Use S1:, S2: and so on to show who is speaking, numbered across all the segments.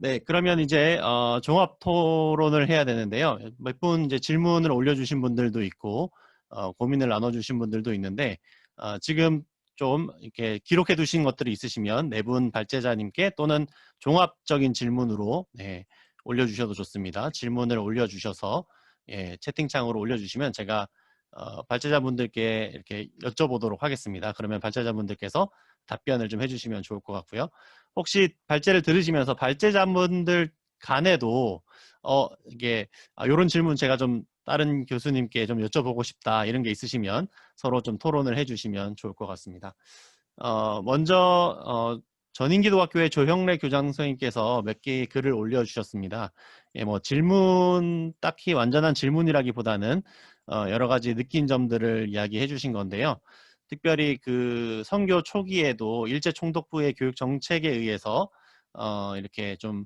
S1: 네, 그러면 이제 종합 토론을 해야 되는데요. 몇 분 이제 질문을 올려주신 분들도 있고 고민을 나눠주신 분들도 있는데 지금 좀 이렇게 기록해 두신 것들이 있으시면 네 분 발제자님께 또는 종합적인 질문으로 네, 올려주셔도 좋습니다. 질문을 올려주셔서 예, 채팅창으로 올려주시면 제가 발제자분들께 이렇게 여쭤보도록 하겠습니다. 그러면 발제자분들께서 답변을 좀 해주시면 좋을 것 같고요. 혹시 발제를 들으시면서 발제자분들 간에도 이게 이런 질문 제가 좀 다른 교수님께 좀 여쭤보고 싶다 이런 게 있으시면 서로 좀 토론을 해주시면 좋을 것 같습니다. 먼저 전인기독학교의 조형래 교장 선생님께서 몇 개의 글을 올려주셨습니다. 예, 뭐 질문 딱히 완전한 질문이라기보다는 여러 가지 느낀 점들을 이야기해 주신 건데요. 특별히 그 선교 초기에도 일제총독부의 교육 정책에 의해서 이렇게 좀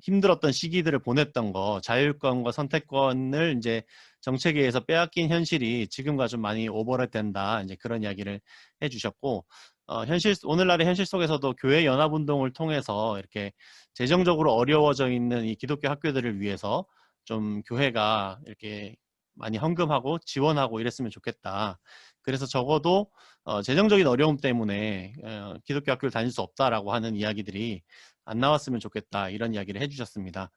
S1: 힘들었던 시기들을 보냈던 거, 자율권과 선택권을 이제 정책에 의해서 빼앗긴 현실이 지금과 좀 많이 오버랩된다. 이제 그런 이야기를 해주셨고, 오늘날의 현실 속에서도 교회 연합운동을 통해서 이렇게 재정적으로 어려워져 있는 이 기독교 학교들을 위해서 좀 교회가 이렇게 많이 헌금하고 지원하고 이랬으면 좋겠다. 그래서 적어도 재정적인 어려움 때문에 기독교 학교를 다닐 수 없다라고 하는 이야기들이 안 나왔으면 좋겠다 이런 이야기를 해주셨습니다.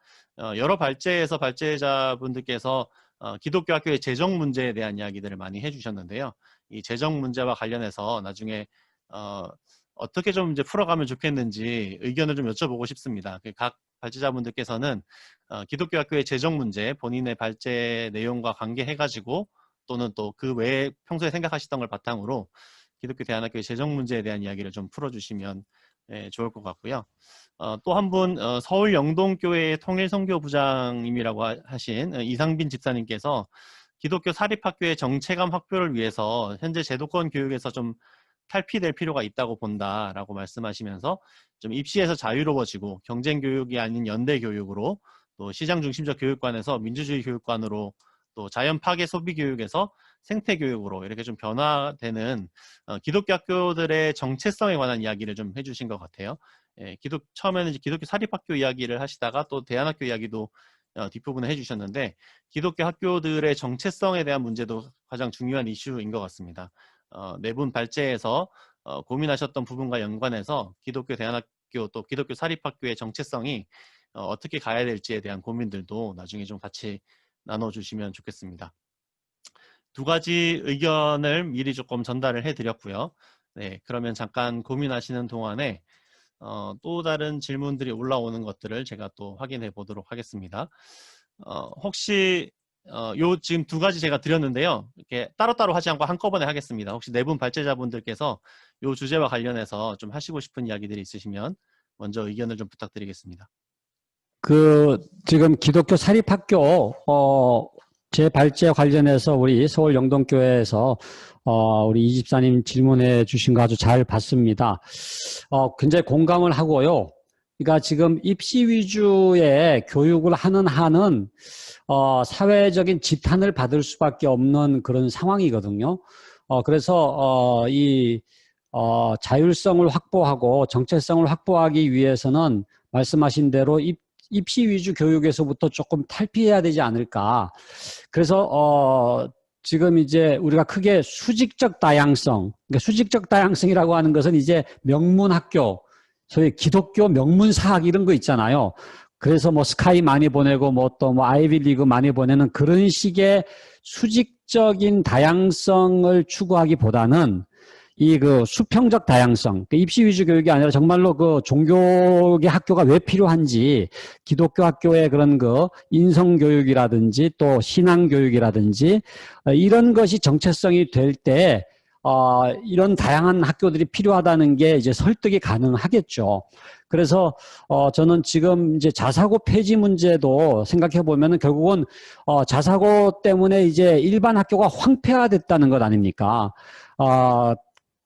S1: 여러 발제에서 발제자분들께서 기독교 학교의 재정 문제에 대한 이야기들을 많이 해주셨는데요. 이 재정 문제와 관련해서 나중에 어떻게 좀 이제 풀어가면 좋겠는지 의견을 좀 여쭤보고 싶습니다. 각 발제자분들께서는 기독교 학교의 재정 문제, 본인의 발제 내용과 관계해가지고 또는 또 그 외에 평소에 생각하시던 걸 바탕으로 기독교 대안학교의 재정 문제에 대한 이야기를 좀 풀어주시면 좋을 것 같고요. 또 한 분 서울 영동교회 통일선교부장님이라고 하신 이상빈 집사님께서 기독교 사립학교의 정체감 확보를 위해서 현재 제도권 교육에서 좀 탈피될 필요가 있다고 본다라고 말씀하시면서 좀 입시에서 자유로워지고 경쟁교육이 아닌 연대교육으로 또 시장 중심적 교육관에서 민주주의 교육관으로 또 자연 파괴 소비 교육에서 생태 교육으로 이렇게 좀 변화되는 기독교 학교들의 정체성에 관한 이야기를 좀 해주신 것 같아요. 예, 처음에는 이제 기독교 사립학교 이야기를 하시다가 또 대안학교 이야기도 뒷부분에 해주셨는데 기독교 학교들의 정체성에 대한 문제도 가장 중요한 이슈인 것 같습니다. 네 분 발제에서 고민하셨던 부분과 연관해서 기독교 대안학교 또 기독교 사립학교의 정체성이 어떻게 가야 될지에 대한 고민들도 나중에 좀 같이 나눠주시면 좋겠습니다. 두 가지 의견을 미리 조금 전달을 해드렸고요. 네, 그러면 잠깐 고민하시는 동안에 또 다른 질문들이 올라오는 것들을 제가 또 확인해 보도록 하겠습니다. 혹시 요 지금 두 가지 제가 드렸는데요. 이렇게 따로따로 하지 않고 한꺼번에 하겠습니다. 혹시 네 분 발제자분들께서 요 주제와 관련해서 좀 하시고 싶은 이야기들이 있으시면 먼저 의견을 좀 부탁드리겠습니다.
S2: 지금 기독교 사립학교, 제 발제 관련해서 우리 서울 영동교회에서, 우리 이 집사님 질문해 주신 거 아주 잘 봤습니다. 굉장히 공감을 하고요. 그러니까 지금 입시 위주의 교육을 하는 한은, 사회적인 지탄을 받을 수밖에 없는 그런 상황이거든요. 그래서, 자율성을 확보하고 정체성을 확보하기 위해서는 말씀하신 대로 입시 위주 교육에서부터 조금 탈피해야 되지 않을까. 그래서 지금 이제 우리가 크게 수직적 다양성, 그러니까 수직적 다양성이라고 하는 것은 이제 명문학교, 소위 기독교 명문사학 이런 거 있잖아요. 그래서 뭐 스카이 많이 보내고 뭐 또 뭐 아이비리그 많이 보내는 그런 식의 수직적인 다양성을 추구하기보다는 수평적 다양성, 입시 위주 교육이 아니라 정말로 종교계 학교가 왜 필요한지, 기독교 학교의 그런 인성교육이라든지 또 신앙교육이라든지, 이런 것이 정체성이 될 때, 이런 다양한 학교들이 필요하다는 게 이제 설득이 가능하겠죠. 그래서, 저는 지금 이제 자사고 폐지 문제도 생각해 보면은 결국은, 자사고 때문에 이제 일반 학교가 황폐화됐다는 것 아닙니까?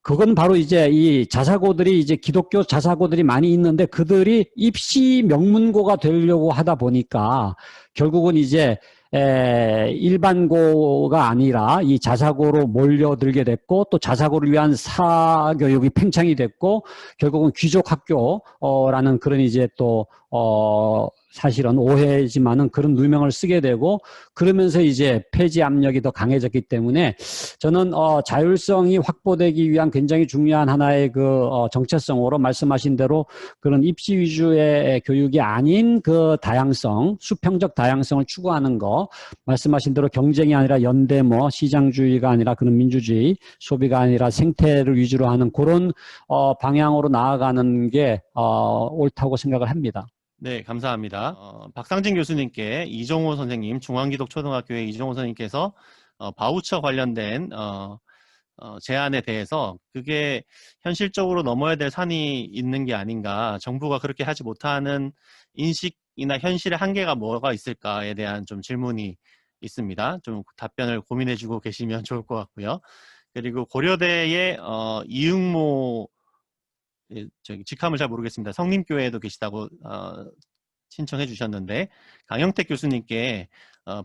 S2: 그건 바로 이제 이 자사고들이 이제 기독교 자사고들이 많이 있는데 그들이 입시 명문고가 되려고 하다 보니까 결국은 이제 일반고가 아니라 이 자사고로 몰려들게 됐고 또 자사고를 위한 사교육이 팽창이 됐고 결국은 귀족 학교라는 그런 이제 또 사실은 오해지만은 그런 누명을 쓰게 되고 그러면서 이제 폐지 압력이 더 강해졌기 때문에 저는 자율성이 확보되기 위한 굉장히 중요한 하나의 그 정체성으로 말씀하신 대로 그런 입시 위주의 교육이 아닌 그 다양성, 수평적 다양성을 추구하는 거, 말씀하신 대로 경쟁이 아니라 연대 뭐 시장주의가 아니라 그런 민주주의, 소비가 아니라 생태를 위주로 하는 그런 방향으로 나아가는 게 옳다고 생각을 합니다.
S1: 네, 감사합니다. 박상진 교수님께 이종호 선생님, 중앙기독초등학교의 이종호 선생님께서 바우처 관련된 제안에 대해서 그게 현실적으로 넘어야 될 산이 있는 게 아닌가, 정부가 그렇게 하지 못하는 인식이나 현실의 한계가 뭐가 있을까에 대한 좀 질문이 있습니다. 좀 답변을 고민해주고 계시면 좋을 것 같고요. 그리고 고려대의 이응모 저기 직함을 잘 모르겠습니다. 성림교회에도 계시다고 신청해 주셨는데 강영택 교수님께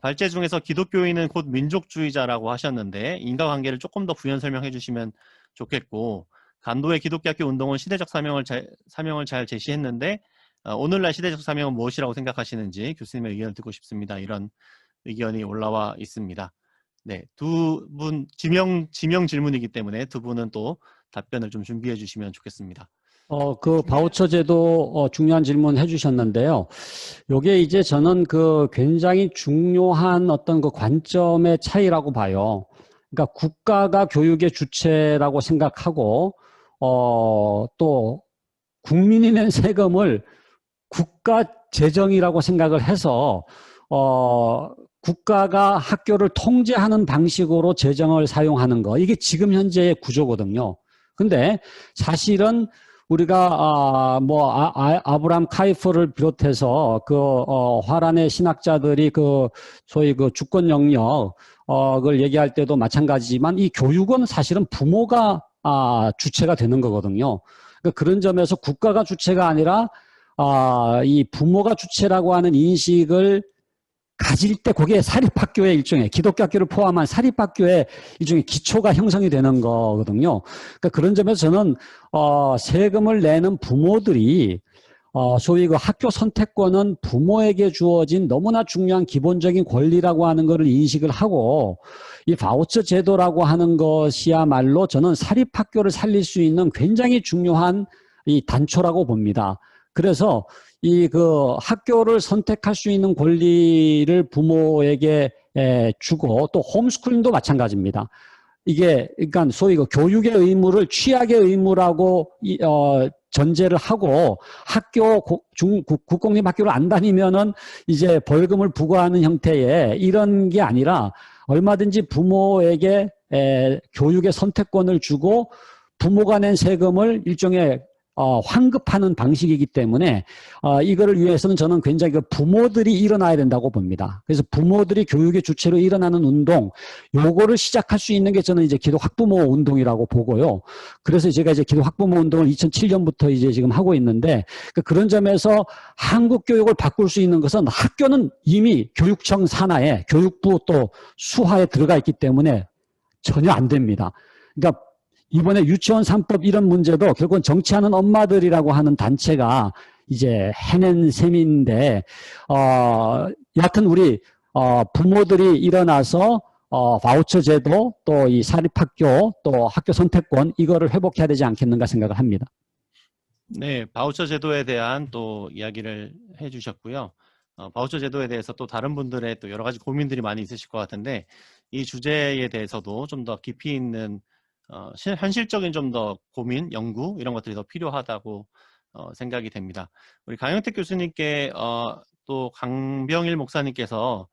S1: 발제 중에서 기독교인은 곧 민족주의자라고 하셨는데 인과관계를 조금 더 부연 설명해 주시면 좋겠고 간도의 기독교학교 운동은 시대적 사명을 잘 제시했는데 오늘날 시대적 사명은 무엇이라고 생각하시는지 교수님의 의견을 듣고 싶습니다. 이런 의견이 올라와 있습니다. 네, 두 분 지명 질문이기 때문에 두 분은 또 답변을 좀 준비해 주시면 좋겠습니다.
S2: 그 바우처 제도 중요한 질문 해주셨는데요. 요게 이제 저는 그 굉장히 중요한 어떤 그 관점의 차이라고 봐요. 그러니까 국가가 교육의 주체라고 생각하고 또 국민이 낸 세금을 국가 재정이라고 생각을 해서 국가가 학교를 통제하는 방식으로 재정을 사용하는 거 이게 지금 현재의 구조거든요. 근데 사실은 우리가 아브람 카이퍼를 비롯해서 그 화란의 신학자들이 그 소위 그 주권 영역을 얘기할 때도 마찬가지지만 이 교육은 사실은 부모가 주체가 되는 거거든요. 그러니까 그런 점에서 국가가 주체가 아니라 이 부모가 주체라고 하는 인식을 가질 때 그게 사립학교의 일종의 기독교 학교를 포함한 사립학교의 일종의 기초가 형성이 되는 거거든요. 그러니까 그런 점에서 저는 세금을 내는 부모들이 소위 그 학교 선택권은 부모에게 주어진 너무나 중요한 기본적인 권리라고 하는 것을 인식을 하고 이 바우처 제도라고 하는 것이야말로 저는 사립학교를 살릴 수 있는 굉장히 중요한 이 단초라고 봅니다. 그래서 이 그 학교를 선택할 수 있는 권리를 부모에게 주고 또 홈스쿨링도 마찬가지입니다. 이게 그러니까 소위 그 교육의 의무를 취약의 의무라고 전제를 하고 학교 국공립 학교를 안 다니면은 이제 벌금을 부과하는 형태의 이런 게 아니라 얼마든지 부모에게 교육의 선택권을 주고 부모가 낸 세금을 일종의 환급하는 방식이기 때문에 이거를 위해서는 저는 굉장히 그 부모들이 일어나야 된다고 봅니다. 그래서 부모들이 교육의 주체로 일어나는 운동, 요거를 시작할 수 있는 게 저는 이제 기독 학부모 운동이라고 보고요. 그래서 제가 이제 기독 학부모 운동을 2007년부터 이제 지금 하고 있는데 그런 점에서 한국 교육을 바꿀 수 있는 것은 학교는 이미 교육청 산하에 교육부 또 수하에 들어가 있기 때문에 전혀 안 됩니다. 그러니까 이번에 유치원 3법 이런 문제도 결국은 정치하는 엄마들이라고 하는 단체가 이제 해낸 셈인데, 여하튼 우리, 부모들이 일어나서, 바우처 제도, 또 이 사립학교, 또 학교 선택권, 이거를 회복해야 되지 않겠는가 생각을 합니다.
S1: 네, 바우처 제도에 대한 또 이야기를 해주셨고요. 바우처 제도에 대해서 또 다른 분들의 또 여러 가지 고민들이 많이 있으실 것 같은데, 이 주제에 대해서도 좀 더 깊이 있는 현실적인 좀 더 고민, 연구 이런 것들이 더 필요하다고 생각이 됩니다. 우리 강영택 교수님께 또 강병일 목사님께서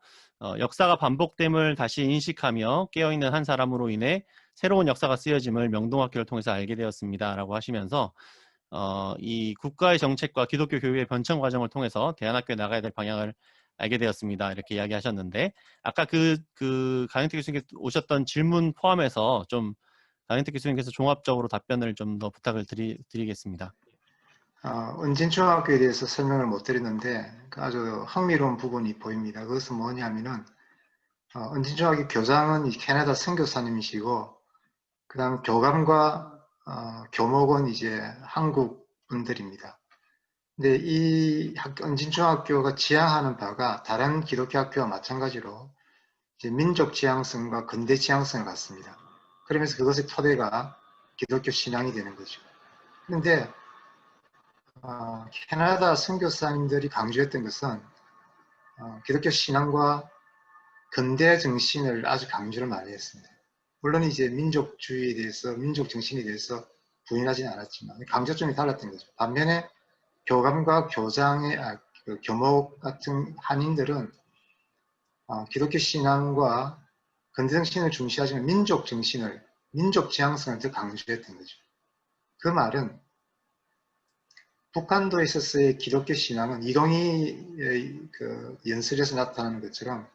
S1: 역사가 반복됨을 다시 인식하며 깨어있는 한 사람으로 인해 새로운 역사가 쓰여짐을 명동학교를 통해서 알게 되었습니다라고 하시면서 이 국가의 정책과 기독교 교육의 변천 과정을 통해서 대안학교에 나가야 될 방향을 알게 되었습니다. 이렇게 이야기하셨는데 아까 그 강영택 교수님께 오셨던 질문 포함해서 좀 강현택 교수님께서 종합적으로 답변을 좀 더 부탁을 드리겠습니다.
S3: 은진중학교에 대해서 설명을 못 드렸는데 아주 흥미로운 부분이 보입니다. 그것은 뭐냐면은 은진중학교 교장은 이 캐나다 선교사님이시고, 그 다음 교감과 교목은 이제 한국 분들입니다. 근데 이 은진중학교가 지향하는 바가 다른 기독교 학교와 마찬가지로 이제 민족 지향성과 근대 지향성을 갖습니다. 그러면서 그것의 토대가 기독교 신앙이 되는 거죠. 그런데 캐나다 선교사님들이 강조했던 것은 기독교 신앙과 근대 정신을 아주 강조를 많이 했습니다. 물론 이제 민족주의에 대해서, 민족 정신에 대해서 부인하지는 않았지만 강조점이 달랐던 거죠. 반면에 교감과 교장의 그 교목 같은 한인들은 기독교 신앙과 근대 정신을 중시하지만 민족 정신을, 민족 지향성을 더 강조했던 거죠. 그 말은 북한도에 있어서의 기독교 신앙은 이동희의 그 연설에서 나타나는 것처럼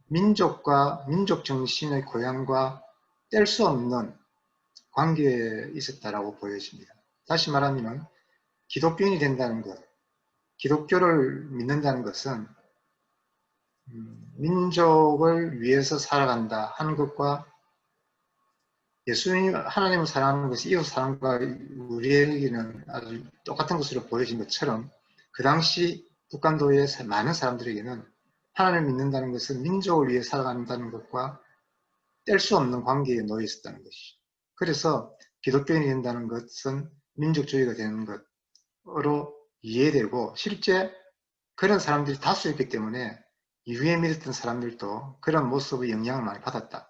S3: 민족과 민족 정신의 고향과 뗄 수 없는 관계에 있었다라고 보여집니다. 다시 말하면 기독교인이 된다는 것, 기독교를 믿는다는 것은 민족을 위해서 살아간다 하는 것과 예수님, 하나님을 사랑하는 것이 이웃 사랑과 우리에게는 아주 똑같은 것으로 보여진 것처럼 그 당시 북한도의 많은 사람들에게는 하나님을 믿는다는 것은 민족을 위해 살아간다는 것과 뗄 수 없는 관계에 놓여 있었다는 것이죠. 그래서 기독교인이 된다는 것은 민족주의가 되는 것으로 이해되고 실제 그런 사람들이 다수였기 때문에 이후에 믿었던 사람들도 그런 모습의 영향을 많이 받았다.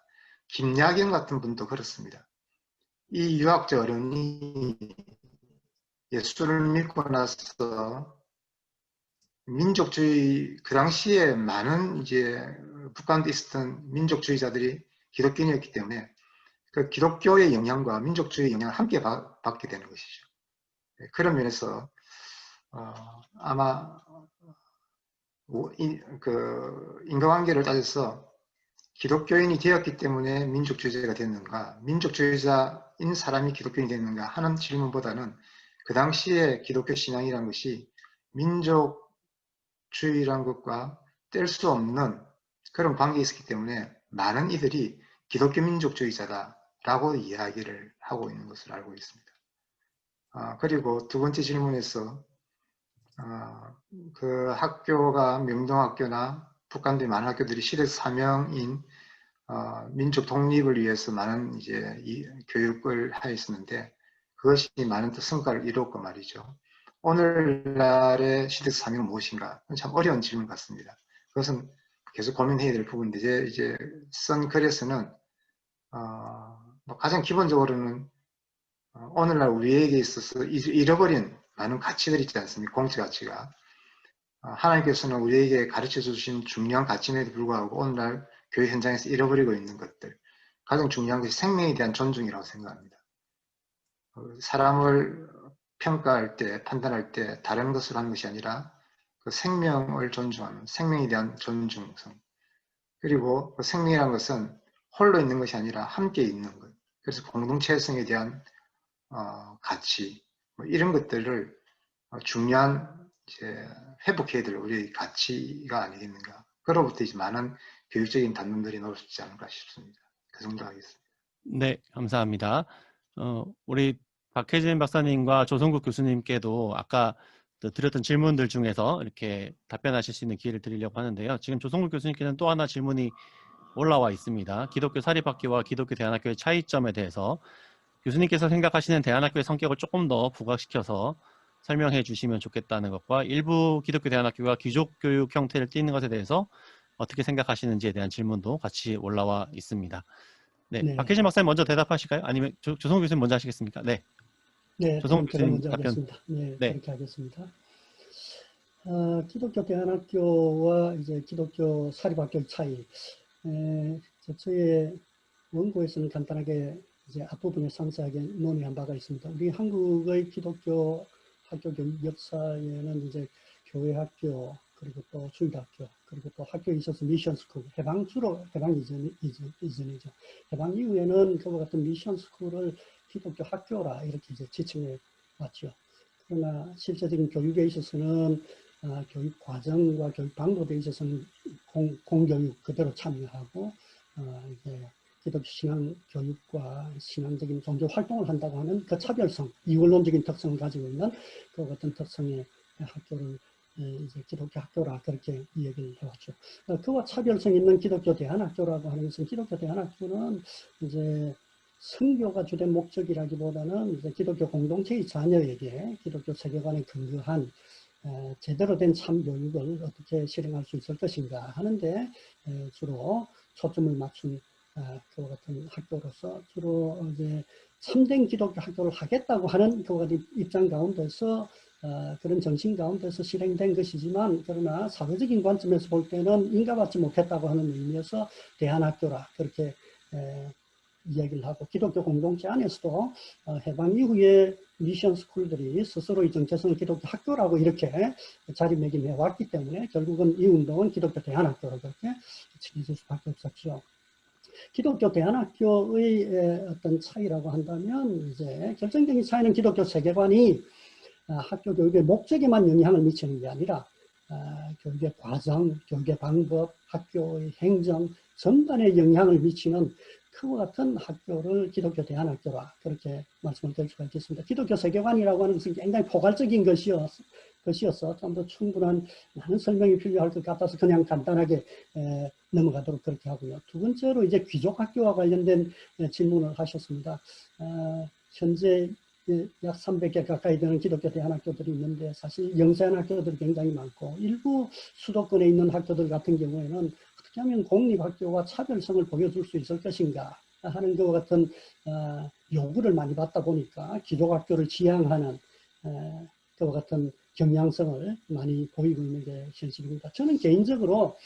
S3: 김야경 같은 분도 그렇습니다. 이 유학자 어른이 예수를 믿고 나서 민족주의, 그 당시에 많은 이제 북한에 있었던 민족주의자들이 기독교인이었기 때문에 그 기독교의 영향과 민족주의의 영향을 함께 받게 되는 것이죠. 그런 면에서 아마 그 인과관계를 따져서 기독교인이 되었기 때문에 민족주의자가 됐는가, 민족주의자인 사람이 기독교인이 됐는가 하는 질문보다는 그 당시에 기독교 신앙이란 것이 민족주의란 것과 뗄 수 없는 그런 관계에 있었기 때문에 많은 이들이 기독교 민족주의자다라고 이야기를 하고 있는 것을 알고 있습니다. 그리고 두 번째 질문에서 그 학교가 명동학교나 북한도의 많은 학교들이 시대 사명인 민족 독립을 위해서 많은 이제 교육을 하였었는데 그것이 많은 또 성과를 이루었고 말이죠. 오늘날의 시대 사명은 무엇인가? 참 어려운 질문 같습니다. 그것은 계속 고민해야 될 부분인데 이제 쓴 글에서는 가장 기본적으로는 오늘날 우리에게 있어서 잃어버린 많은 가치들이 있지 않습니까? 공적 가치가. 하나님께서는 우리에게 가르쳐 주신 중요한 가치임에도 불구하고 오늘날 교회 현장에서 잃어버리고 있는 것들. 가장 중요한 것이 생명에 대한 존중이라고 생각합니다. 사람을 평가할 때, 판단할 때 다른 것을 하는 것이 아니라 그 생명을 존중하는, 생명에 대한 존중성. 그리고 그 생명이라는 것은 홀로 있는 것이 아니라 함께 있는 것. 그래서 공동체성에 대한 가치, 뭐 이런 것들을 중요한 이제 회복해야 될 우리의 가치가 아니겠는가. 그로부터 이제 많은 교육적인 담론들이 나올 수 있지 않을까 싶습니다. 그 정도 하겠습니다.
S1: 네, 감사합니다. 우리 박혜진 박사님과 조성국 교수님께도 아까 드렸던 질문들 중에서 이렇게 답변하실 수 있는 기회를 드리려고 하는데요. 지금 조성국 교수님께서는 또 하나 질문이 올라와 있습니다. 기독교 사립학교와 기독교 대안학교의 차이점에 대해서 교수님께서 생각하시는 대안학교의 성격을 조금 더 부각시켜서 설명해 주시면 좋겠다는 것과 일부 기독교 대안학교가 귀족교육 형태를 띠는 것에 대해서 어떻게 생각하시는지에 대한 질문도 같이 올라와 있습니다. 네,
S4: 네.
S1: 박혜진 박사님 먼저 대답하실까요? 아니면 조성욱 교수님 먼저 하시겠습니까? 네,
S4: 네,
S1: 조성욱
S4: 그럼 제가
S1: 교수님
S4: 먼저
S1: 답변.
S4: 하겠습니다. 네,
S1: 네.
S4: 그렇게 하겠습니다. 기독교 대안학교와 이제 기독교 사립학교의 차이. 저의 원고에서는 간단하게 이제 앞부분에 상세하게 논의한 바가 있습니다. 우리 한국의 기독교 학교 교육 역사에는 이제 교회 학교, 그리고 또 주일학교, 그리고 또 학교에 있어서 미션 스쿨, 주로 해방 이전이죠. 해방 이후에는 그와 같은 미션 스쿨을 기독교 학교라 이렇게 이제 지칭해 왔죠. 그러나 실제적인 교육에 있어서는 교육 과정과 교육 방법에 있어서는 공교육 그대로 참여하고 이제 기독교 신앙 교육과 신앙적인 종교 활동을 한다고 하는 그 차별성, 이원론적인 특성을 가지고 있는 그 같은 특성의 학교를 이제 기독교 학교라 그렇게 이야기를 해왔죠. 그와 차별성 있는 기독교 대안학교라고 하는 것은 기독교 대안학교는 이제 선교가 주된 목적이라기보다는 이제 기독교 공동체의 자녀에게 기독교 세계관에 근거한 제대로 된 참교육을 어떻게 실행할 수 있을 것인가 하는데 주로 초점을 맞춘 그와 같은 학교로서 주로 이제 참된 기독교 학교를 하겠다고 하는 그와 같은 입장 가운데서 그런 정신 가운데서 실행된 것이지만 그러나 사회적인 관점에서 볼 때는 인가받지 못했다고 하는 의미에서 대안학교라 그렇게 이야기를 하고 기독교 공동체 안에서도 해방 이후에 미션 스쿨들이 스스로의 정체성을 기독교 학교라고 이렇게 자리매김해 왔기 때문에 결국은 이 운동은 기독교 대안학교로 그렇게 칭해질 수밖에 없었죠. 기독교 대안학교의 어떤 차이라고 한다면 이제 결정적인 차이는 기독교 세계관이 학교 교육의 목적에만 영향을 미치는 게 아니라 교육의 과정, 교육의 방법, 학교의 행정 전반에 영향을 미치는 그와 같은 학교를 기독교 대안학교라 그렇게 말씀을 드릴 수가 있겠습니다. 기독교 세계관이라고 하는 것은 굉장히 포괄적인 것이어서 좀 더 충분한 많은 설명이 필요할 것 같아서 그냥 간단하게 넘어가도록 그렇게 하고요. 두 번째로 이제 귀족학교와 관련된 질문을 하셨습니다. 현재 약 300개 가까이 되는 기독교 대안학교들이 있는데 사실 영세한 학교들이 굉장히 많고 일부 수도권에 있는 학교들 같은 경우에는 어떻게 하면 공립학교와 차별성을 보여줄 수 있을 것인가 하는 것과 같은 요구를 많이 받다 보니까 기독학교를 지향하는 그와 같은 경향성을 많이 보이고 있는 게 현실입니다. 저는 개인적으로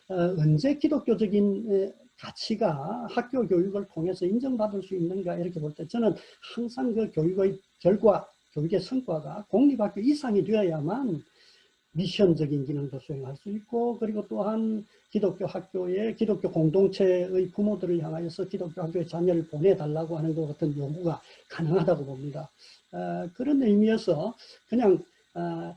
S4: 언제 기독교적인 가치가 학교 교육을 통해서 인정받을 수 있는가 이렇게 볼 때 저는 항상 그 교육의 결과, 교육의 성과가 공립학교 이상이 되어야만 미션적인 기능도 수행할 수 있고 그리고 또한 기독교 학교에 기독교 공동체의 부모들을 향하여서 기독교 학교에 자녀를 보내달라고 하는 것 같은 요구가 가능하다고 봅니다. 그런 의미에서 그냥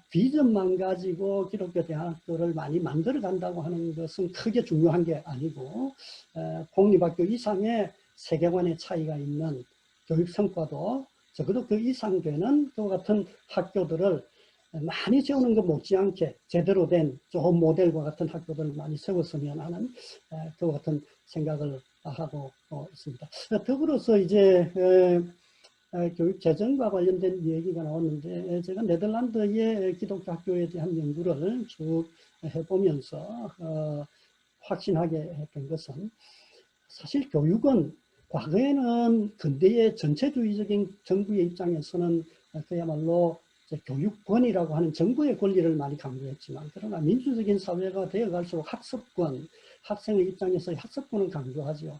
S4: 비전만 가지고 기독교 대학교를 많이 만들어 간다고 하는 것은 크게 중요한 게 아니고 공립학교 이상의 세계관의 차이가 있는 교육 성과도 적어도 그 이상 되는 그와 같은 학교들을 많이 세우는 것 못지않게 제대로 된 좋은 모델과 같은 학교들을 많이 세웠으면 하는 그와 같은 생각을 하고 있습니다. 더불어서 이제 교육 재정과 관련된 얘기가 나왔는데 제가 네덜란드의 기독교 학교에 대한 연구를 쭉 해보면서 확신하게 된 것은 사실 교육은 과거에는 근대의 전체주의적인 정부의 입장에서는 그야말로 교육권이라고 하는 정부의 권리를 많이 강조했지만 그러나 민주적인 사회가 되어갈수록 학습권, 학생의 입장에서 학습권을 강조하죠.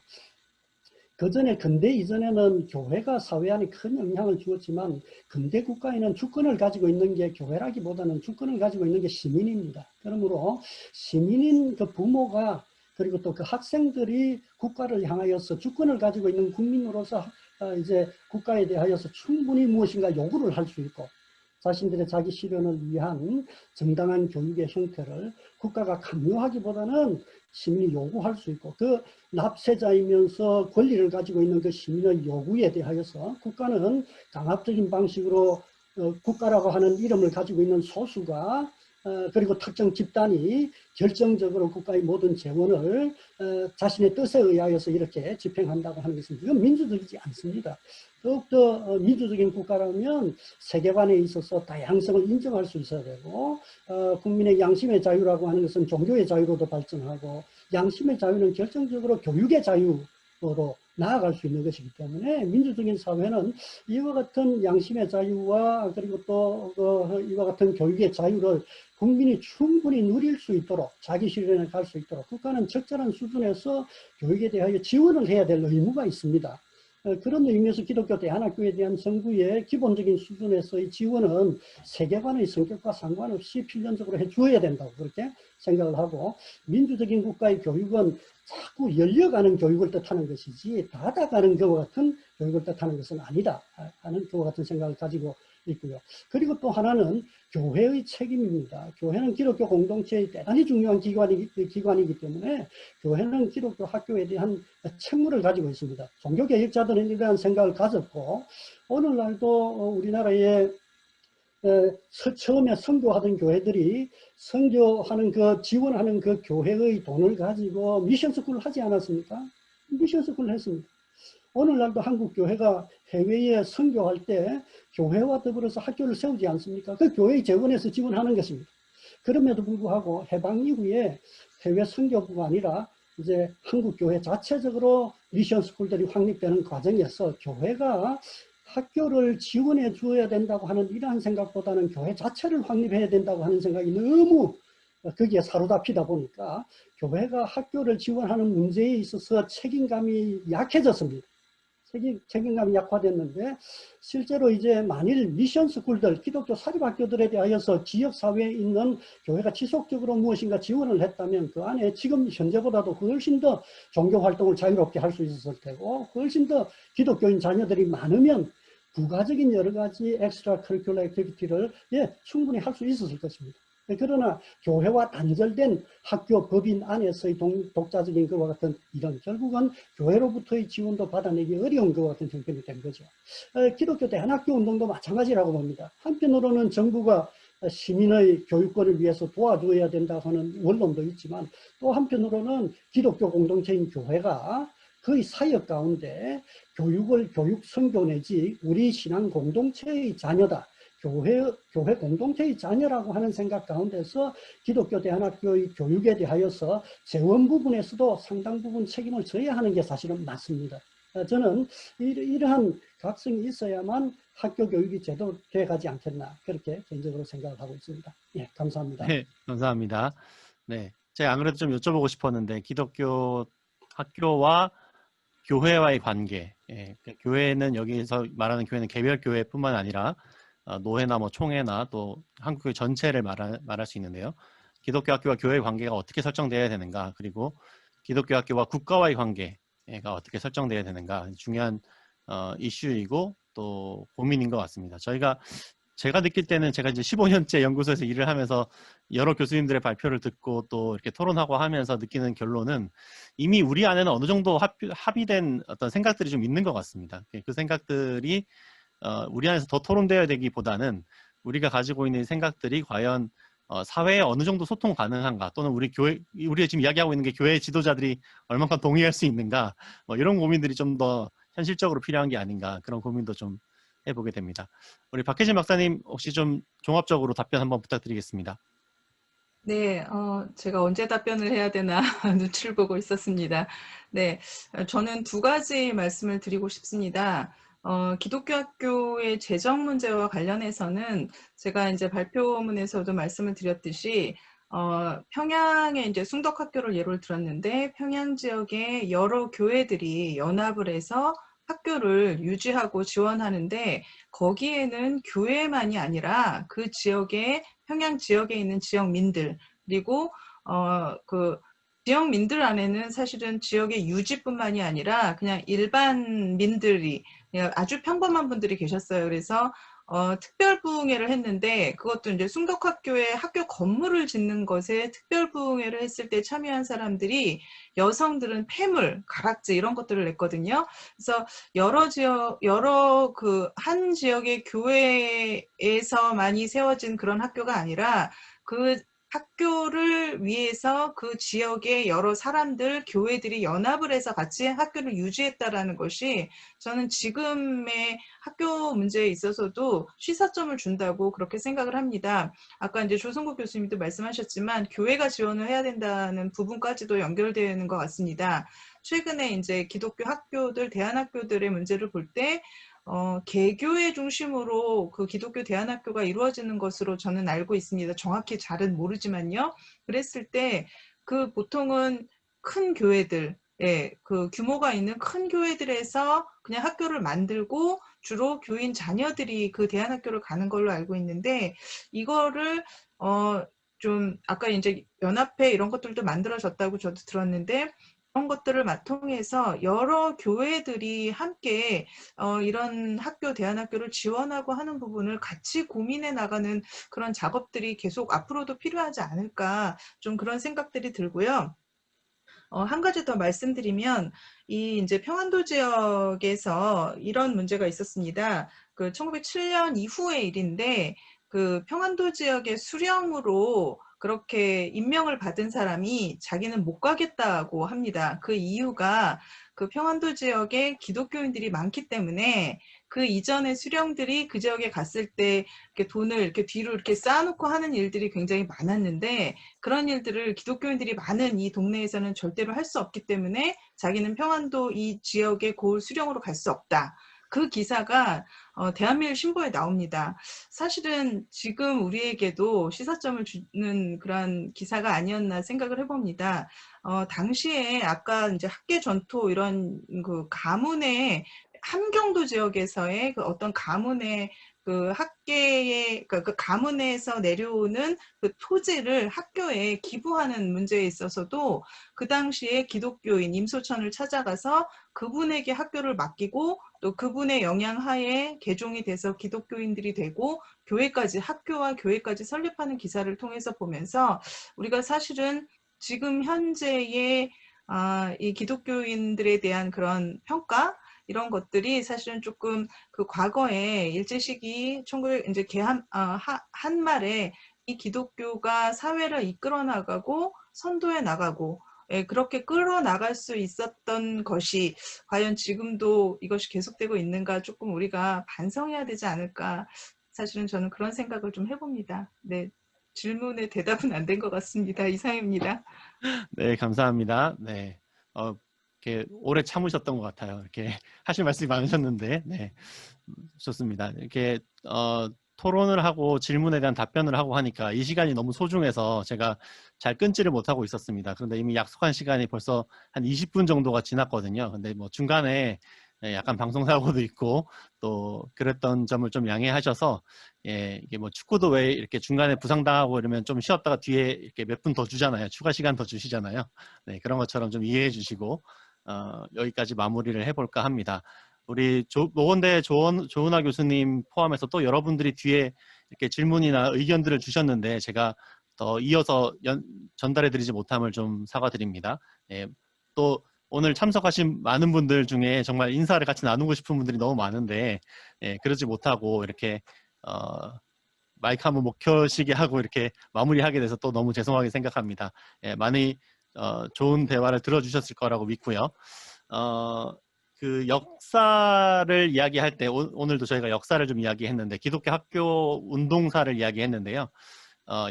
S4: 그 전에 근대 이전에는 교회가 사회 안에 큰 영향을 주었지만 근대 국가에는 주권을 가지고 있는 게 교회라기보다는 주권을 가지고 있는 게 시민입니다. 그러므로 시민인 그 부모가 그리고 또 그 학생들이 국가를 향하여서 주권을 가지고 있는 국민으로서 이제 국가에 대하여서 충분히 무엇인가 요구를 할 수 있고 자신들의 자기 실현을 위한 정당한 교육의 형태를 국가가 강요하기보다는 시민이 요구할 수 있고 그 납세자이면서 권리를 가지고 있는 그 시민의 요구에 대하여서 국가는 강압적인 방식으로 국가라고 하는 이름을 가지고 있는 소수가 그리고 특정 집단이 결정적으로 국가의 모든 재원을 자신의 뜻에 의하여서 이렇게 집행한다고 하는 것은 이건 민주적이지 않습니다. 더욱더 민주적인 국가라면 세계관에 있어서 다양성을 인정할 수 있어야 되고 국민의 양심의 자유라고 하는 것은 종교의 자유로도 발전하고 양심의 자유는 결정적으로 교육의 자유로 나아갈 수 있는 것이기 때문에 민주적인 사회는 이와 같은 양심의 자유와 그리고 또 이와 같은 교육의 자유를 국민이 충분히 누릴 수 있도록 자기 실현에 갈 수 있도록 국가는 적절한 수준에서 교육에 대하여 지원을 해야 될 의무가 있습니다. 그런 의미에서 기독교 대안학교에 대한 정부의 기본적인 수준에서의 지원은 세계관의 성격과 상관없이 필연적으로 해주어야 된다고 그렇게 생각을 하고 민주적인 국가의 교육은 자꾸 열려가는 교육을 뜻하는 것이지 닫아가는 것과 같은 교육을 뜻하는 것은 아니다 하는 것과 같은 생각을 가지고 있고요. 그리고 또 하나는 교회의 책임입니다. 교회는 기독교 공동체의 대단히 중요한 기관이기 때문에 교회는 기독교 학교에 대한 책무를 가지고 있습니다. 종교개혁자들은 이러한 생각을 가졌고 오늘날도 우리나라에 처음에 선교하던 교회들이 선교하는 지원하는 그 교회의 돈을 가지고 미션스쿨을 하지 않았습니까? 미션스쿨을 했습니다. 오늘날도 한국 교회가 해외에 선교할 때 교회와 더불어서 학교를 세우지 않습니까? 그 교회의 재원에서 지원하는 것입니다. 그럼에도 불구하고 해방 이후에 해외 선교부가 아니라 이제 한국 교회 자체적으로 미션 스쿨들이 확립되는 과정에서 교회가 학교를 지원해 주어야 된다고 하는 이러한 생각보다는 교회 자체를 확립해야 된다고 하는 생각이 너무 거기에 사로잡히다 보니까 교회가 학교를 지원하는 문제에 있어서 책임감이 약해졌습니다. 책임감이 약화됐는데 실제로 이제 만일 미션 스쿨들, 기독교 사립학교들에 대하여서 지역사회에 있는 교회가 지속적으로 무엇인가 지원을 했다면 그 안에 지금 현재보다도 훨씬 더 종교활동을 자유롭게 할 수 있었을 테고 훨씬 더 기독교인 자녀들이 많으면 부가적인 여러 가지 엑스트라 커리큘러 액티비티를 충분히 할 수 있었을 것입니다. 그러나 교회와 단절된 학교 법인 안에서의 독자적인 것과 같은 이런 결국은 교회로부터의 지원도 받아내기 어려운 것과 같은 형편이 된 거죠. 기독교 대안학교 운동도 마찬가지라고 봅니다. 한편으로는 정부가 시민의 교육권을 위해서 도와줘야 된다고 하는 원론도 있지만 또 한편으로는 기독교 공동체인 교회가 그의 사역 가운데 교육 선교 내지 우리 신앙 공동체의 자녀다. 교회 공동체의 자녀라고 하는 생각 가운데서 기독교 대안학교의 교육에 대하여서 재원 부분에서도 상당 부분 책임을 져야 하는 게 사실은 맞습니다. 저는 이러한 각성이 있어야만 학교 교육이 제대로 돼가지 않겠나 그렇게 개인적으로 생각을 하고 있습니다. 예, 감사합니다.
S1: 네, 감사합니다. 네, 제가 안 그래도 좀 여쭤보고 싶었는데 기독교 학교와 교회와의 관계, 교회는 여기서 말하는 교회는 개별 교회뿐만 아니라 노회나 뭐 총회나 또 한국교회 전체를 말할 수 있는데요. 기독교 학교와 교회의 관계가 어떻게 설정되어야 되는가, 그리고 기독교 학교와 국가와의 관계가 어떻게 설정되어야 되는가 중요한 이슈이고 또 고민인 것 같습니다. 제가 느낄 때는 제가 이제 15년째 연구소에서 일을 하면서 여러 교수님들의 발표를 듣고 또 이렇게 토론하고 하면서 느끼는 결론은 이미 우리 안에는 어느 정도 합의된 어떤 생각들이 좀 있는 것 같습니다. 그 생각들이 우리 안에서 더 토론되어야 되기보다는 우리가 가지고 있는 생각들이 과연 사회에 어느 정도 소통 가능한가, 또는 우리가 지금 이야기하고 있는 게 교회 지도자들이 얼마큼 동의할 수 있는가, 뭐 이런 고민들이 좀 더 현실적으로 필요한 게 아닌가, 그런 고민도 좀 해보게 됩니다. 우리 박혜진 박사님 혹시 좀 종합적으로 답변 한번 부탁드리겠습니다.
S5: 네, 제가 언제 답변을 해야 되나 눈치를 보고 있었습니다. 네, 저는 두 가지 말씀을 드리고 싶습니다. 기독교 학교의 재정 문제와 관련해서는 제가 이제 발표문에서도 말씀을 드렸듯이 평양에 이제 숭덕학교를 예로 들었는데 평양 지역에 여러 교회들이 연합을 해서 학교를 유지하고 지원하는데 거기에는 교회만이 아니라 그 지역에 평양 지역에 있는 지역민들 그리고 그 지역민들 안에는 사실은 지역의 유지뿐만이 아니라 그냥 일반민들이 그냥 아주 평범한 분들이 계셨어요. 그래서 특별부흥회를 했는데 그것도 이제 숭덕학교에 학교 건물을 짓는 것에 특별부흥회를 했을 때 참여한 사람들이 여성들은 폐물, 가락지 이런 것들을 냈거든요. 그래서 여러 그 한 지역의 교회에서 많이 세워진 그런 학교가 아니라 그 학교를 위해서 그 지역의 여러 사람들, 교회들이 연합을 해서 같이 학교를 유지했다라는 것이 저는 지금의 학교 문제에 있어서도 시사점을 준다고 그렇게 생각을 합니다. 아까 이제 조성국 교수님도 말씀하셨지만 교회가 지원을 해야 된다는 부분까지도 연결되는 것 같습니다. 최근에 이제 기독교 학교들, 대안학교들의 문제를 볼 때 개교회 중심으로 그 기독교 대안학교가 이루어지는 것으로 저는 알고 있습니다. 정확히 잘은 모르지만요. 그랬을 때 그 보통은 큰 교회들, 그 규모가 있는 큰 교회들에서 그냥 학교를 만들고 주로 교인 자녀들이 그 대안학교를 가는 걸로 알고 있는데 이거를 좀 아까 이제 연합회 이런 것들도 만들어졌다고 저도 들었는데 그런 것들을 통해서 여러 교회들이 함께 이런 학교, 대안학교를 지원하고 하는 부분을 같이 고민해 나가는 그런 작업들이 계속 앞으로도 필요하지 않을까, 좀 그런 생각들이 들고요. 한 가지 더 말씀드리면, 이제 평안도 지역에서 이런 문제가 있었습니다. 그 1907년 이후의 일인데, 그 평안도 지역의 수령으로 그렇게 임명을 받은 사람이 자기는 못 가겠다고 합니다. 그 이유가 그 평안도 지역에 기독교인들이 많기 때문에 그 이전의 수령들이 그 지역에 갔을 때 이렇게 돈을 이렇게 뒤로 이렇게 쌓아놓고 하는 일들이 굉장히 많았는데, 그런 일들을 기독교인들이 많은 이 동네에서는 절대로 할 수 없기 때문에 자기는 평안도 이 지역의 고을 수령으로 갈 수 없다. 그 기사가 대한민국 신보에 나옵니다. 사실은 지금 우리에게도 시사점을 주는 그런 기사가 아니었나 생각을 해봅니다. 당시에 아까 이제 학계 전토 이런 그 가문의 함경도 지역에서의 그 어떤 가문의 그 학계의 그 가문에서 내려오는 그 토지를 학교에 기부하는 문제에 있어서도 그 당시에 기독교인 임소천을 찾아가서 그분에게 학교를 맡기고 또 그분의 영향하에 개종이 돼서 기독교인들이 되고 교회까지, 학교와 교회까지 설립하는 기사를 통해서 보면서 우리가 사실은 지금 현재의 이 기독교인들에 대한 그런 평가, 이런 것들이 사실은 조금 그 과거에 일제시기 1900 이제 한말에 이 기독교가 사회를 이끌어 나가고 선도해 나가고, 예, 그렇게 끌어나갈 수 있었던 것이 과연 지금도 이것이 계속되고 있는가, 조금 우리가 반성해야 되지 않을까, 사실은 저는 그런 생각을 좀 해봅니다. 네, 질문에 대답은 안 된 것 같습니다. 이상입니다.
S1: 네, 감사합니다. 네, 이렇게 오래 참으셨던 것 같아요. 이렇게 하실 말씀이 많으셨는데, 네, 좋습니다. 이렇게 토론을 하고 질문에 대한 답변을 하고 하니까 이 시간이 너무 소중해서 제가 잘 끊지를 못하고 있었습니다. 그런데 이미 약속한 시간이 벌써 한 20분 정도가 지났거든요. 근데 뭐 중간에 약간 방송사고도 있고 또 그랬던 점을 좀 양해하셔서, 예, 이게 뭐 축구도 왜 이렇게 중간에 부상당하고 이러면 좀 쉬었다가 뒤에 이렇게 몇 분 더 주잖아요. 추가 시간 더 주시잖아요. 네, 그런 것처럼 좀 이해해 주시고 여기까지 마무리를 해볼까 합니다. 우리 노건대 조은하 교수님 포함해서 또 여러분들이 뒤에 이렇게 질문이나 의견들을 주셨는데 제가 더 이어서 전달해드리지 못함을 좀 사과드립니다. 예, 또 오늘 참석하신 많은 분들 중에 정말 인사를 같이 나누고 싶은 분들이 너무 많은데, 예, 그러지 못하고 이렇게 마이크 한번 못 켜시게 하고 이렇게 마무리하게 돼서 또 너무 죄송하게 생각합니다. 예, 많이 좋은 대화를 들어주셨을 거라고 믿고요. 그 역사를 이야기할 때 오늘도 저희가 역사를 좀 이야기했는데 기독교 학교 운동사를 이야기했는데요.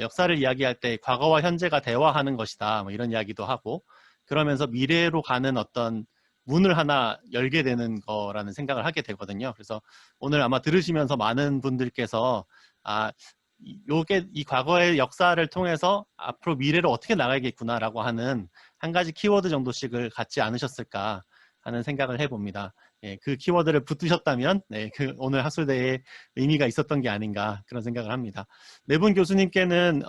S1: 역사를 이야기할 때 과거와 현재가 대화하는 것이다, 뭐 이런 이야기도 하고, 그러면서 미래로 가는 어떤 문을 하나 열게 되는 거라는 생각을 하게 되거든요. 그래서 오늘 아마 들으시면서 많은 분들께서 이 과거의 역사를 통해서 앞으로 미래를 어떻게 나가야겠구나라고 하는 한 가지 키워드 정도씩을 갖지 않으셨을까 하는 생각을 해봅니다. 예, 그 키워드를 붙으셨다면, 네, 오늘 학술대회에 의미가 있었던 게 아닌가 그런 생각을 합니다. 네 분 교수님께는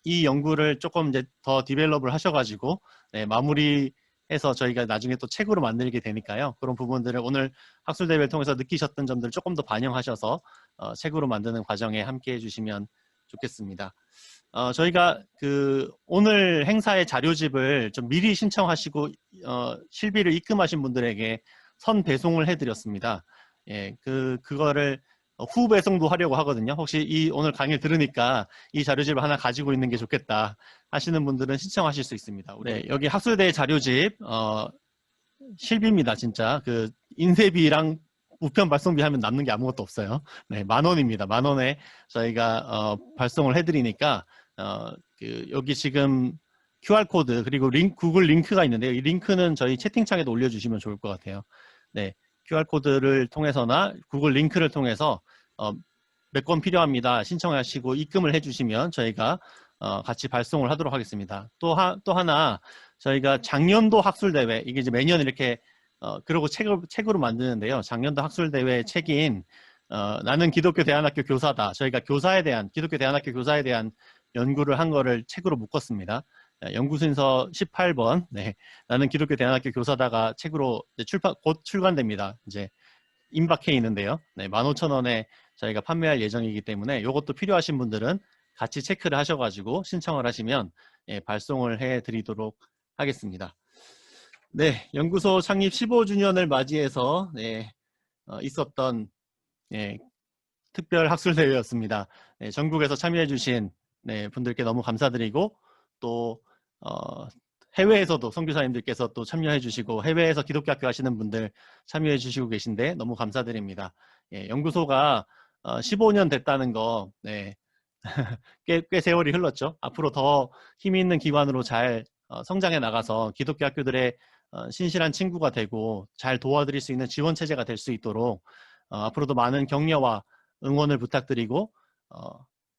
S1: 이 연구를 조금 이제 더 디벨롭을 하셔가지고, 네, 마무리해서 저희가 나중에 또 책으로 만들게 되니까요. 그런 부분들을 오늘 학술대회를 통해서 느끼셨던 점들을 조금 더 반영하셔서 책으로 만드는 과정에 함께 해주시면 좋겠습니다. 저희가 오늘 행사의 자료집을 좀 미리 신청하시고 실비를 입금하신 분들에게 선 배송을 해드렸습니다. 예, 그거를 후 배송도 하려고 하거든요. 혹시 오늘 강의를 들으니까 이 자료집을 하나 가지고 있는 게 좋겠다 하시는 분들은 신청하실 수 있습니다. 네, 여기 학술대 자료집 실비입니다. 진짜 인쇄비랑 우편 발송비 하면 남는 게 아무것도 없어요. 네, 10,000원입니다. 10,000원에 저희가 발송을 해드리니까 여기 지금 QR코드 그리고 구글 링크가 있는데요. 이 링크는 저희 채팅창에도 올려주시면 좋을 것 같아요. 네, QR코드를 통해서나 구글 링크를 통해서 몇 권 필요합니다 신청하시고 입금을 해주시면 저희가 같이 발송을 하도록 하겠습니다. 또 하나 저희가 작년도 학술대회, 이게 이제 매년 이렇게 그리고 책으로 만드는데요. 작년도 학술대회 책인 나는 기독교 대안학교 교사다. 저희가 기독교 대안학교 교사에 대한 연구를 한 거를 책으로 묶었습니다. 연구순서 18번, 네, 나는 기독교 대안학교 교사다가 책으로 이제 곧 출간됩니다. 이제 임박해 있는데요. 네, 15,000원에 저희가 판매할 예정이기 때문에 이것도 필요하신 분들은 같이 체크를 하셔가지고 신청을 하시면 예, 발송을 해드리도록 하겠습니다. 네, 연구소 창립 15주년을 맞이해서 네, 있었던 예, 특별 학술대회였습니다. 네, 전국에서 참여해주신 네, 분들께 너무 감사드리고 또 해외에서도 선교사님들께서 또 참여해주시고 해외에서 기독교학교 하시는 분들 참여해주시고 계신데 너무 감사드립니다. 예, 연구소가 15년 됐다는 거 네, 꽤 세월이 흘렀죠. 앞으로 더 힘이 있는 기관으로 잘 성장해 나가서 기독교 학교들의 신실한 친구가 되고 잘 도와드릴 수 있는 지원 체제가 될 수 있도록 앞으로도 많은 격려와 응원을 부탁드리고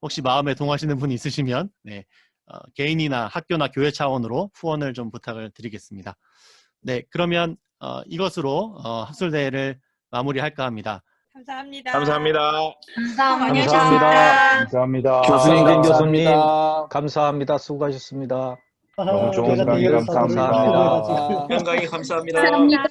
S1: 혹시 마음에 동하시는 분이 있으시면 네, 개인이나 학교나 교회 차원으로 후원을 좀 부탁을 드리겠습니다. 네, 그러면 이것으로 학술대회를 마무리할까 합니다.
S6: 감사합니다.
S7: 감사합니다.
S5: 많이
S6: 감사합니다.
S5: 하셨습니다.
S8: 감사합니다.
S7: 교수님,
S8: 감사합니다.
S7: 감사합니다. 수고하셨습니다.
S8: 너무 좋은
S4: 제가
S8: 강의
S4: 대여사들을
S8: 감사합니다.
S4: 불러가지고
S7: 건강히 감사합니다.
S6: 감사합니다.